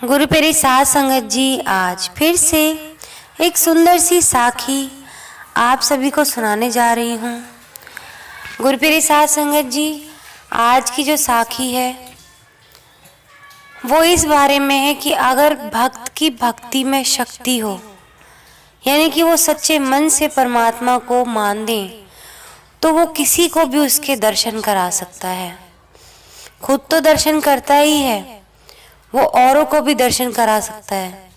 गुरु प्यारी साध संगत जी, आज फिर से एक सुंदर सी साखी आप सभी को सुनाने जा रही हूँ। गुरु प्यारी साध संगत जी, आज की जो साखी है वो इस बारे में है कि अगर भक्त की भक्ति में शक्ति हो, यानी कि वो सच्चे मन से परमात्मा को मान दें, तो वो किसी को भी उसके दर्शन करा सकता है। खुद तो दर्शन करता ही है, वो औरों को भी दर्शन करा सकता है।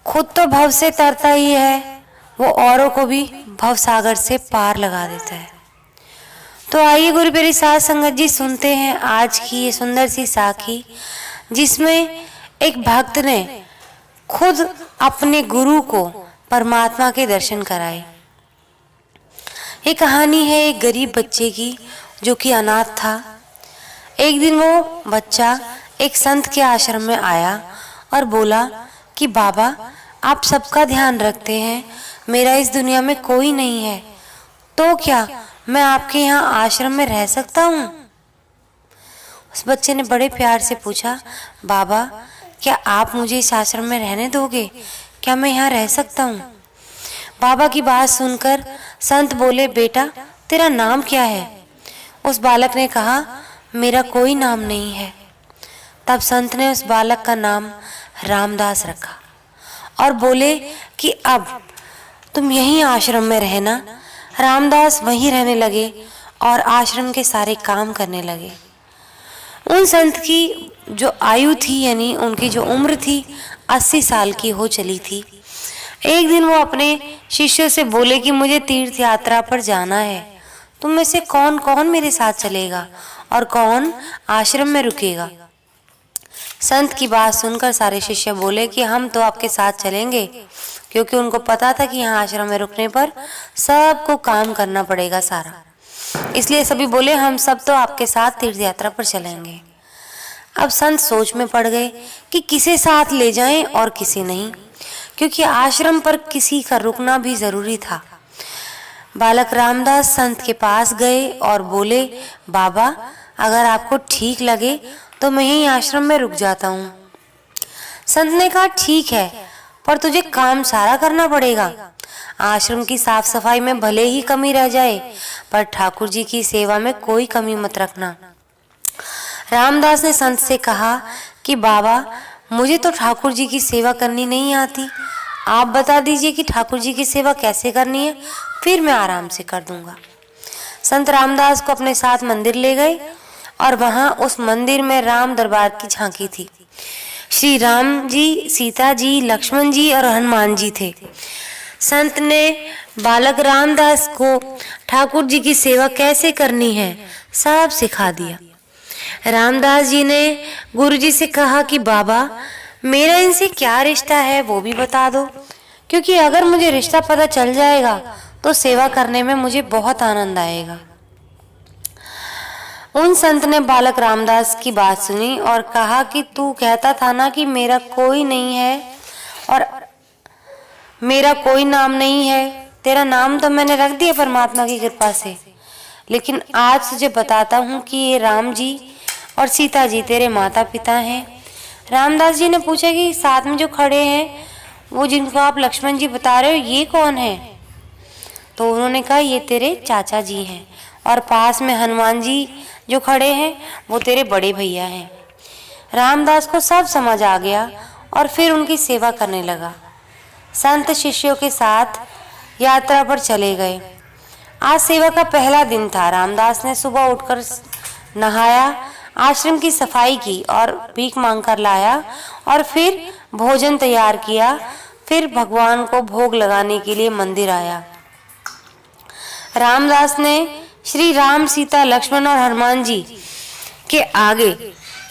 खुद तो भव से तरता ही है, वो औरों को भी भव सागर से पार लगा देता है। तो आइए गुरु प्यारी साध संगत जी, सुनते हैं आज की ये सुंदर सी साखी, जिसमें एक भक्त ने खुद अपने गुरु को परमात्मा के दर्शन कराए। ये कहानी है एक गरीब बच्चे की जो कि अनाथ था। एक दिन वो बच्चा एक संत के आश्रम में आया और बोला कि बाबा, आप सबका ध्यान रखते हैं, मेरा इस दुनिया में कोई नहीं है, तो क्या मैं आपके यहाँ आश्रम में रह सकता हूँ? उस बच्चे ने बड़े प्यार से पूछा, बाबा क्या आप मुझे इस आश्रम में रहने दोगे? क्या मैं यहाँ रह सकता हूँ? बाबा की बात सुनकर संत बोले, बेटा तेरा नाम क्या है? उस बालक ने कहा, मेरा कोई नाम नहीं है। तब संत ने उस बालक का नाम रामदास रखा और बोले कि अब तुम यहीं आश्रम में रहना। रामदास वहीं रहने लगे और आश्रम के सारे काम करने लगे। उन संत की जो आयु थी, यानी उनकी जो उम्र थी, 80 साल की हो चली थी। एक दिन वो अपने शिष्यों से बोले कि मुझे तीर्थ यात्रा पर जाना है, तुम में से कौन कौन मेरे साथ चलेगा और कौन आश्रम में रुकेगा? संत की बात सुनकर सारे शिष्य बोले कि हम तो आपके साथ चलेंगे, क्योंकि उनको पता था कि यहाँ आश्रम में रुकने पर सबको काम करना पड़ेगा सारा। इसलिए सभी बोले हम सब तो आपके साथ तीर्थ यात्रा पर चलेंगे। अब संत सोच में पड़ गए कि किसे साथ ले जाएं और किसे नहीं, क्योंकि आश्रम पर किसी का रुकना भी जरूरी था। बालक रामदास संत के पास गए और बोले, बाबा अगर आपको ठीक लगे तो मैं यहीं आश्रम में रुक जाता हूँ। संत ने कहा, ठीक है, पर तुझे काम सारा करना पड़ेगा। आश्रम की साफ सफाई में भले ही कमी रह जाए, पर ठाकुर जी की सेवा में कोई कमी मत रखना। रामदास ने संत से कहा कि बाबा मुझे तो ठाकुर जी की सेवा करनी नहीं आती, आप बता दीजिए कि ठाकुर जी की सेवा कैसे करनी है, फिर मैं आराम से कर दूंगा। संत रामदास को अपने साथ मंदिर ले गए और वहां उस मंदिर में राम दरबार की झांकी थी। श्री राम जी, सीता जी, लक्ष्मण जी और हनुमान जी थे। संत ने बालक रामदास को ठाकुर जी की सेवा कैसे करनी है सब सिखा दिया। रामदास जी ने गुरु जी से कहा कि बाबा मेरा इनसे क्या रिश्ता है वो भी बता दो, क्योंकि अगर मुझे रिश्ता पता चल जाएगा तो सेवा करने में मुझे बहुत आनंद आएगा। उन संत ने बालक रामदास की बात सुनी और कहा कि तू कहता था ना कि मेरा कोई नहीं है और मेरा कोई नाम नहीं है, तेरा नाम तो मैंने रख दिया परमात्मा की कृपा से, लेकिन आज तुझे बताता हूँ कि ये राम जी और सीता जी तेरे माता पिता हैं। रामदास जी ने पूछा कि साथ में जो खड़े हैं वो जिनको आप लक्ष्मण जी बता रहे हो ये कौन है? तो उन्होंने कहा ये तेरे चाचा जी हैं, और पास में हनुमान जी जो खड़े हैं वो तेरे बड़े भैया हैं। रामदास को सब समझ आ गया और फिर उनकी सेवा करने लगा। संत शिष्यों के साथ यात्रा पर चले गए। आज सेवा का पहला दिन था। रामदास ने सुबह उठकर नहाया, आश्रम की सफाई की और भीख मांगकर लाया और फिर भोजन तैयार किया। फिर भगवान को भोग लगाने के लिए मंदिर आया। रामदास ने श्री राम, सीता, लक्ष्मण और हनुमान जी के आगे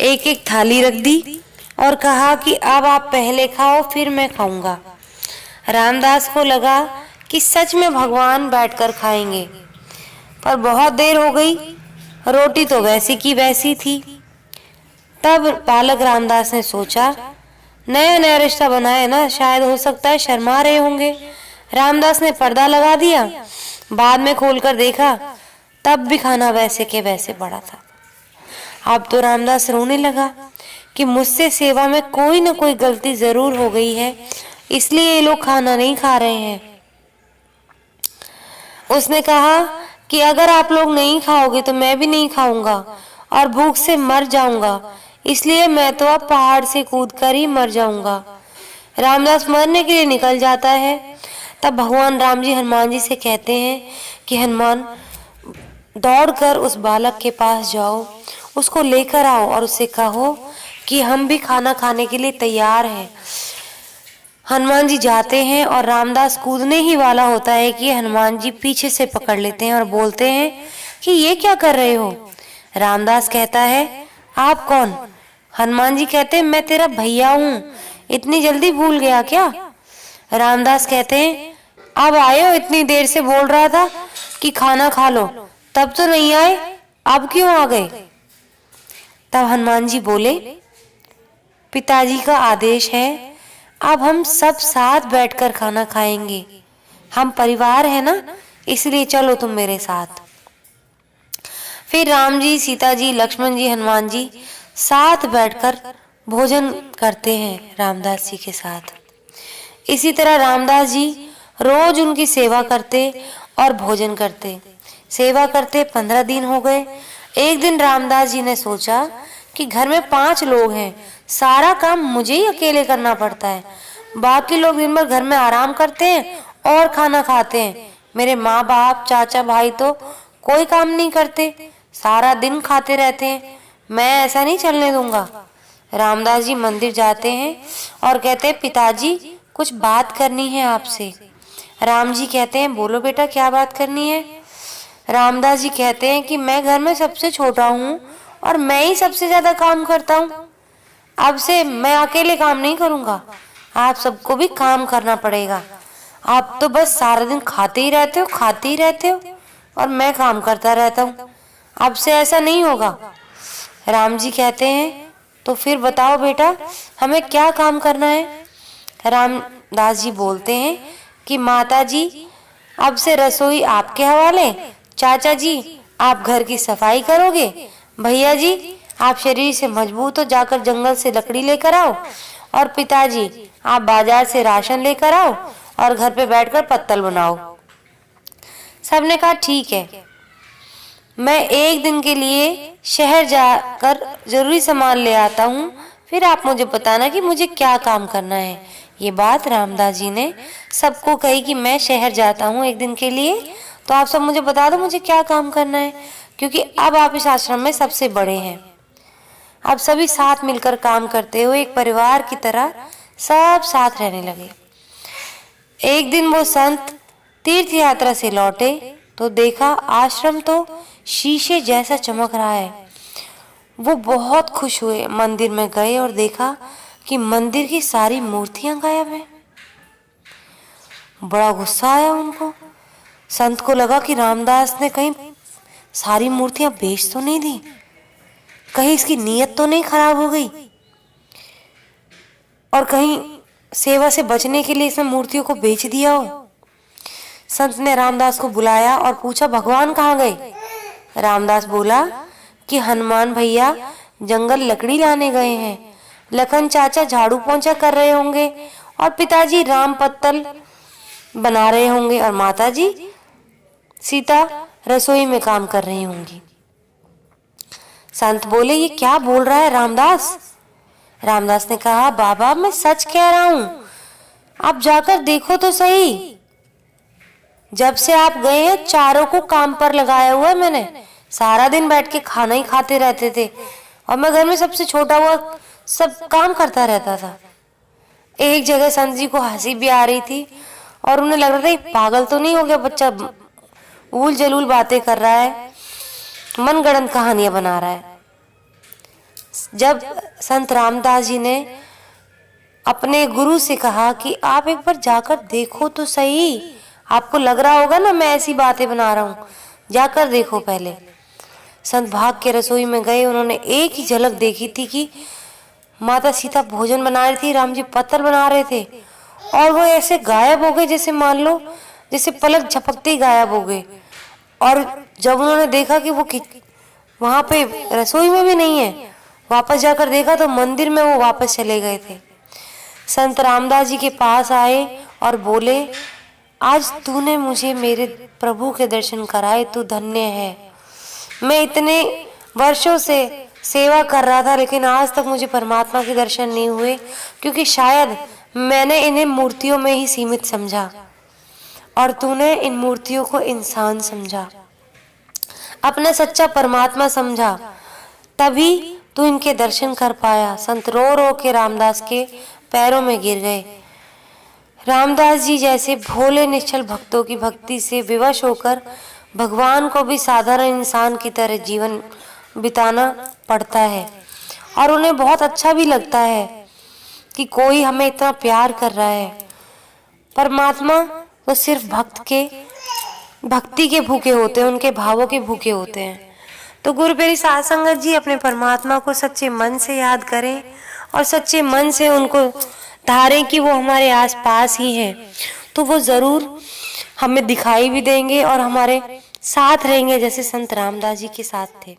एक एक थाली रख दी और कहा कि अब आप पहले खाओ फिर मैं खाऊंगा। रामदास को लगा कि सच में भगवान बैठकर खाएंगे, पर बहुत देर हो गई, रोटी तो वैसी की वैसी थी। तब बालक रामदास ने सोचा, नया नया रिश्ता बनाए ना, शायद हो सकता है शर्मा रहे होंगे। रामदास ने पर्दा लगा दिया, बाद में खोलकर देखा तब भी खाना वैसे के वैसे पड़ा था। अब तो रामदास रोने लगा कि मुझसे सेवा में कोई न कोई गलती जरूर हो गई है, इसलिए ये लोग खाना नहीं खा रहे हैं। उसने कहा कि अगर आप लोग नहीं खाओगे तो मैं भी नहीं खाऊंगा और भूख से मर जाऊंगा, इसलिए मैं तो अब पहाड़ से कूदकर ही मर जाऊंगा। रामदास मरने के लिए निकल जाता है। तब भगवान राम जी हनुमान जी से कहते हैं कि हनुमान, दौड़कर उस बालक के पास जाओ, उसको लेकर आओ और उससे कहो कि हम भी खाना खाने के लिए तैयार हैं। हनुमान जी जाते हैं और रामदास कूदने ही वाला होता है कि हनुमान जी पीछे से पकड़ लेते हैं और बोलते हैं कि ये क्या कर रहे हो। रामदास कहता है, आप कौन? हनुमान जी कहते हैं, मैं तेरा भैया हूँ, इतनी जल्दी भूल गया क्या? रामदास कहते हैं, अब आए हो? इतनी देर से बोल रहा था कि खाना खा लो, तब तो नहीं आए, अब क्यों आ गए? तब हनुमान जी बोले, पिताजी का आदेश है, अब हम सब साथ बैठकर खाना खाएंगे, हम परिवार है ना, इसलिए चलो तुम मेरे साथ। फिर राम जी, सीता जी, लक्ष्मण जी, हनुमान जी साथ बैठकर भोजन करते हैं रामदास जी के साथ। इसी तरह रामदास जी रोज उनकी सेवा करते और भोजन करते। सेवा करते 15 दिन हो गए। एक दिन रामदास जी ने सोचा कि घर में 5 लोग हैं, सारा काम मुझे ही अकेले करना पड़ता है, बाकी लोग दिन भर घर में आराम करते हैं और खाना खाते हैं। मेरे माँ बाप, चाचा, भाई तो कोई काम नहीं करते, सारा दिन खाते रहते हैं, मैं ऐसा नहीं चलने दूंगा। रामदास जी मंदिर जाते हैं और कहते हैं, पिताजी कुछ बात करनी है आपसे। राम जी कहते हैं, बोलो बेटा, क्या बात करनी है? रामदास जी कहते हैं कि मैं घर में सबसे छोटा हूँ और मैं ही सबसे ज्यादा काम करता हूँ, अब से मैं अकेले काम नहीं करूँगा, आप सबको भी काम करना पड़ेगा। आप तो बस सारा दिन खाते ही रहते हो, खाते ही रहते हो और मैं काम करता रहता हूँ, अब से ऐसा नहीं होगा। राम जी कहते हैं, तो फिर बताओ बेटा, हमें क्या काम करना है? रामदास जी बोलते हैं कि माता जी, अब से रसोई आपके हवाले, चाचा जी आप घर की सफाई करोगे, भैया जी आप शरीर से मजबूत हो, जाकर जंगल से लकड़ी लेकर आओ, और पिताजी आप बाजार से राशन लेकर आओ और घर पे बैठकर पत्तल बनाओ। सबने कहा ठीक है, मैं एक दिन के लिए शहर जाकर जरूरी सामान ले आता हूँ, फिर आप मुझे बताना कि मुझे क्या काम करना है। ये बात रामदास जी ने सबको कही कि मैं शहर जाता हूँ एक दिन के लिए, तो आप सब मुझे बता दो मुझे क्या काम करना है, क्योंकि अब आप इस आश्रम में सबसे बड़े हैं। अब सभी साथ मिलकर काम करते हुए एक परिवार की तरह सब साथ रहने लगे। एक दिन वो संत तीर्थ यात्रा से लौटे तो देखा आश्रम तो शीशे जैसा चमक रहा है। वो बहुत खुश हुए, मंदिर में गए और देखा कि मंदिर की सारी मूर्तियां गायब हैं। बड़ा गुस्सा आया उनको। संत को लगा कि रामदास ने कहीं सारी मूर्तियां बेच तो नहीं दी, कहीं इसकी नीयत तो नहीं खराब हो गई, और कहीं सेवा से बचने के लिए इसने मूर्तियों को बेच दिया हो। संत ने रामदास को बुलाया और पूछा, भगवान कहाँ गए? रामदास बोला कि हनुमान भैया जंगल लकड़ी लाने गए हैं, लखन चाचा झाड़ू पोंछा कर रहे होंगे, और पिताजी राम पत्तल बना रहे होंगे, और माताजी सीता रसोई में काम कर रही होंगी। संत बोले, ये क्या बोल रहा है रामदास? रामदास ने कहा, बाबा मैं सच कह रहा हूँ, आप जाकर देखो तो सही। जब से आप गए हैं चारों को काम पर लगाया हुआ है मैंने, सारा दिन बैठ के खाना ही खाते रहते थे और मैं घर में सबसे छोटा हुआ, सब काम करता रहता था। एक जगह संत जी को हंसी भी आ रही थी और उन्हें लग रहा था पागल तो नहीं हो गया बच्चा, ऊल जलूल बातें कर रहा है, मनगढ़ंत कहानियां बना रहा है। जब संत रामदास जी ने अपने गुरु से कहा कि आप एक बार जाकर देखो तो सही, आपको लग रहा होगा ना मैं ऐसी बातें बना रहा हूँ, जाकर देखो पहले। संत भाग के रसोई में गए। उन्होंने एक ही झलक देखी थी कि माता सीता भोजन बना रही थी, राम जी पत्तल बना रहे थे, और वो ऐसे गायब हो गए जैसे मान लो जैसे पलक झपकते ही गायब हो गए। और जब उन्होंने देखा कि वो वहां पे रसोई में भी नहीं है, वापस जाकर देखा तो मंदिर में वो वापस चले गए थे। संत रामदास जी के पास आए और बोले, आज तूने मुझे मेरे प्रभु के दर्शन कराए, तू धन्य है। मैं इतने वर्षों से सेवा कर रहा था लेकिन आज तक मुझे परमात्मा के दर्शन नहीं हुए, क्योंकि शायद मैंने इन्हें मूर्तियों में ही सीमित समझा और तूने इन मूर्तियों को इंसान समझा, अपना सच्चा परमात्मा समझा, तभी तू इनके दर्शन कर पाया। संत रो रो के रामदास के पैरों में गिर गए। रामदास जी जैसे भोले निश्चल भक्तों की भक्ति से विवश होकर भगवान को भी साधारण इंसान की तरह जीवन बिताना पड़ता है और उन्हें बहुत अच्छा भी लगता है कि कोई हमें इतना प्यार कर रहा है। परमात्मा तो सिर्फ भक्ति के भूखे होते हैं, उनके भावों के भूखे होते हैं। तो गुरु प्यारी साध संगत जी, अपने परमात्मा को सच्चे मन से याद करें और सच्चे मन से उनको धारें कि वो हमारे आसपास ही हैं, तो वो जरूर हमें दिखाई भी देंगे और हमारे साथ रहेंगे, जैसे संत रामदास जी के साथ थे।